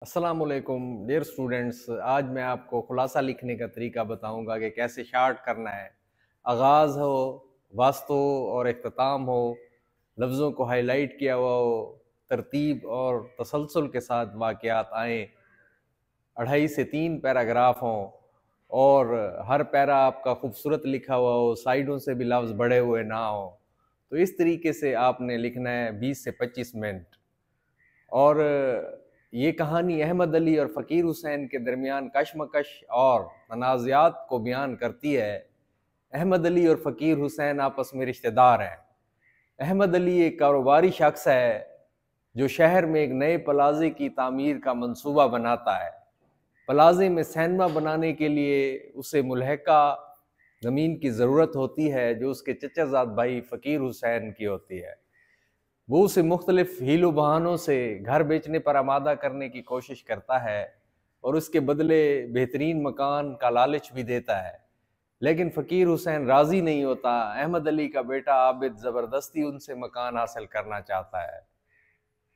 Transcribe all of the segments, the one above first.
अस्सलामुअलैकुम dear students. आज मैं आपको खुलासा लिखने का तरीका बताऊंगा कि कैसे शार्ट करना है। आगाज़ हो, वास्तो और इख्तिताम हो, लफ्ज़ों को हाईलाइट किया हुआ हो, तरतीब और तसलसल के साथ वाक़यात आएँ, 2.5 से 3 पैराग्राफ हों और हर पैरा आपका खूबसूरत लिखा हुआ हो, साइडों से भी लफ्ज़ बढ़े हुए ना हो। तो इस तरीके से आपने लिखना है 20 से 25 मिनट। और ये कहानी अहमद अली और फ़कीर हुसैन के दरमियान कशमकश और तनाज़ात को बयान करती है। अहमद अली और फ़कीर हुसैन आपस में रिश्तेदार हैं। अहमद अली एक कारोबारी शख्स है जो शहर में एक नए प्लाज़े की तामीर का मंसूबा बनाता है। प्लाज़े में सिनेमा बनाने के लिए उसे मुल्हका ज़मीन की ज़रूरत होती है जो उसके चचाज़ाद भाई फ़कीर हुसैन की होती है। वो उसे मुख्तलिफ हीलो बहानों से घर बेचने पर आमादा करने की कोशिश करता है और उसके बदले बेहतरीन मकान का लालच भी देता है, लेकिन फ़कीर हुसैन राज़ी नहीं होता। अहमद अली का बेटा आबिद ज़बरदस्ती उनसे मकान हासिल करना चाहता है।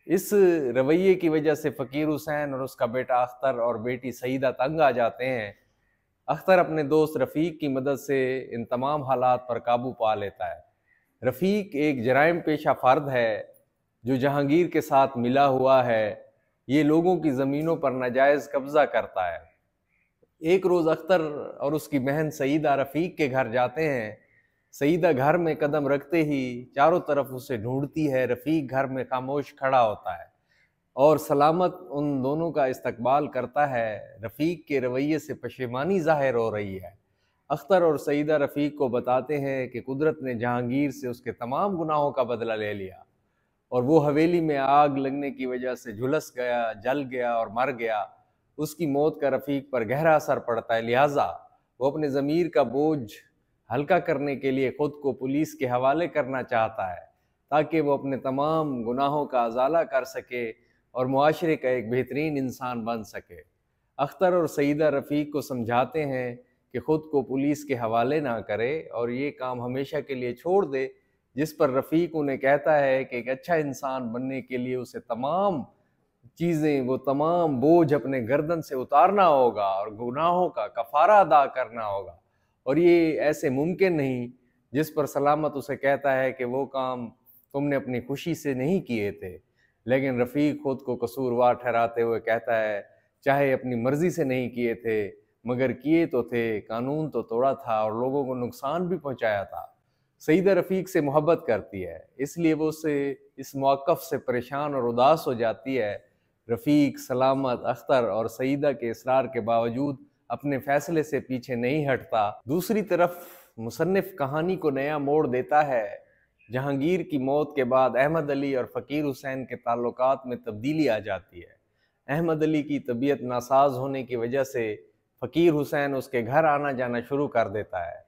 इस रवैये की वजह से फ़कीर हुसैन और उसका बेटा अख्तर और बेटी सईदा तंग आ जाते हैं। अख्तर अपने दोस्त रफ़ीक की मदद से इन तमाम हालात पर काबू पा लेता है। रफ़ीक एक जराइम पेशा फ़र्द है जो जहांगीर के साथ मिला हुआ है। ये लोगों की ज़मीनों पर नाजायज़ कब्ज़ा करता है। एक रोज़ अख्तर और उसकी बहन सईदा रफ़ीक के घर जाते हैं। सईदा घर में कदम रखते ही चारों तरफ उसे ढूंढती है। रफ़ीक घर में खामोश खड़ा होता है और सलामत उन दोनों का इस्तकबाल करता है। रफ़ीक के रवैये से पशेमानी ज़ाहिर हो रही है। अख्तर और सईदा रफ़ीक को बताते हैं कि कुदरत ने जहांगीर से उसके तमाम गुनाहों का बदला ले लिया और वो हवेली में आग लगने की वजह से झुलस गया, जल गया और मर गया। उसकी मौत का रफ़ीक पर गहरा असर पड़ता है, लिहाजा वो अपने ज़मीर का बोझ हल्का करने के लिए ख़ुद को पुलिस के हवाले करना चाहता है ताकि वो अपने तमाम गुनाहों का अज़ाला कर सके और मुआशरे का एक बेहतरीन इंसान बन सके। अख्तर और सईदा रफ़ीक को समझाते हैं कि ख़ुद को पुलिस के हवाले ना करे और ये काम हमेशा के लिए छोड़ दे, जिस पर रफ़ीक उन्हें कहता है कि एक अच्छा इंसान बनने के लिए उसे तमाम चीज़ें, वो तमाम बोझ अपने गर्दन से उतारना होगा और गुनाहों का कफ़ारा अदा करना होगा, और ये ऐसे मुमकिन नहीं। जिस पर सलामत उसे कहता है कि वो काम तुमने अपनी खुशी से नहीं किए थे, लेकिन रफ़ीक ख़ुद को कसूरवार ठहराते हुए कहता है, चाहे अपनी मर्ज़ी से नहीं किए थे मगर किए तो थे, कानून तो तोड़ा था और लोगों को नुकसान भी पहुँचाया था। सईदा रफ़ीक से मोहब्बत करती है, इसलिए वो उसे इस मौक़िफ़ से परेशान और उदास हो जाती है। रफ़ीक, सलामत, अख्तर और सईदा के इसरार के बावजूद अपने फ़ैसले से पीछे नहीं हटता। दूसरी तरफ मुसन्निफ़ कहानी को नया मोड़ देता है। जहांगीर की मौत के बाद अहमद अली और फ़कीर हुसैन के ताल्लुकात में तब्दीली आ जाती है। अहमद अली की तबीयत नासाज होने की वजह से फ़कीर हुसैन उसके घर आना जाना शुरू कर देता है,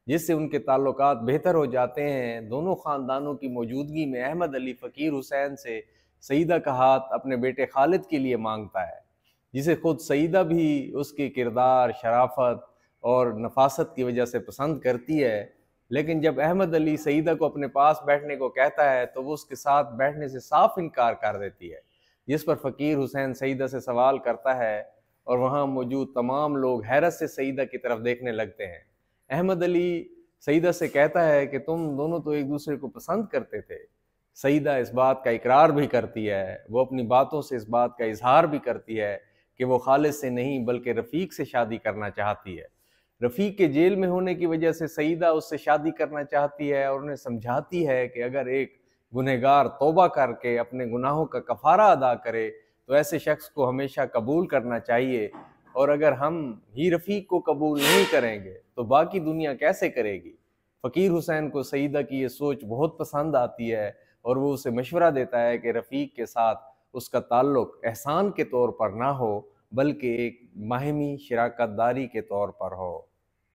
जिससे उनके ताल्लुकात बेहतर हो जाते हैं। दोनों ख़ानदानों की मौजूदगी में अहमद अली फ़कीर हुसैन से सईदा का हाथ अपने बेटे खालिद के लिए मांगता है, जिसे खुद सईदा भी उसके किरदार, शराफत और नफासत की वजह से पसंद करती है। लेकिन जब अहमद अली सईदा को अपने पास बैठने को कहता है तो वो उसके साथ बैठने से साफ इनकार कर देती है, जिस पर फ़कीर हुसैन सईदा से सवाल करता है और वहाँ मौजूद तमाम लोग हैरत से सईदा की तरफ देखने लगते हैं। अहमद अली सईदा से कहता है कि तुम दोनों तो एक दूसरे को पसंद करते थे। सईदा इस बात का इकरार भी करती है। वो अपनी बातों से इस बात का इजहार भी करती है कि वो खालिद से नहीं बल्कि रफ़ीक से शादी करना चाहती है। रफ़ीक के जेल में होने की वजह से सईदा उससे शादी करना चाहती है और उन्हें समझाती है कि अगर एक गुनहगार तौबा करके अपने गुनाहों का कफ़ारा अदा करे तो ऐसे शख्स को हमेशा कबूल करना चाहिए, और अगर हम ही रफ़ीक को कबूल नहीं करेंगे तो बाकी दुनिया कैसे करेगी। फ़कीर हुसैन को सईदा की ये सोच बहुत पसंद आती है और वो उसे मशवरा देता है कि रफ़ीक के साथ उसका ताल्लुक़ एहसान के तौर पर ना हो बल्कि एक बाहमी शराकत दारी के तौर पर हो।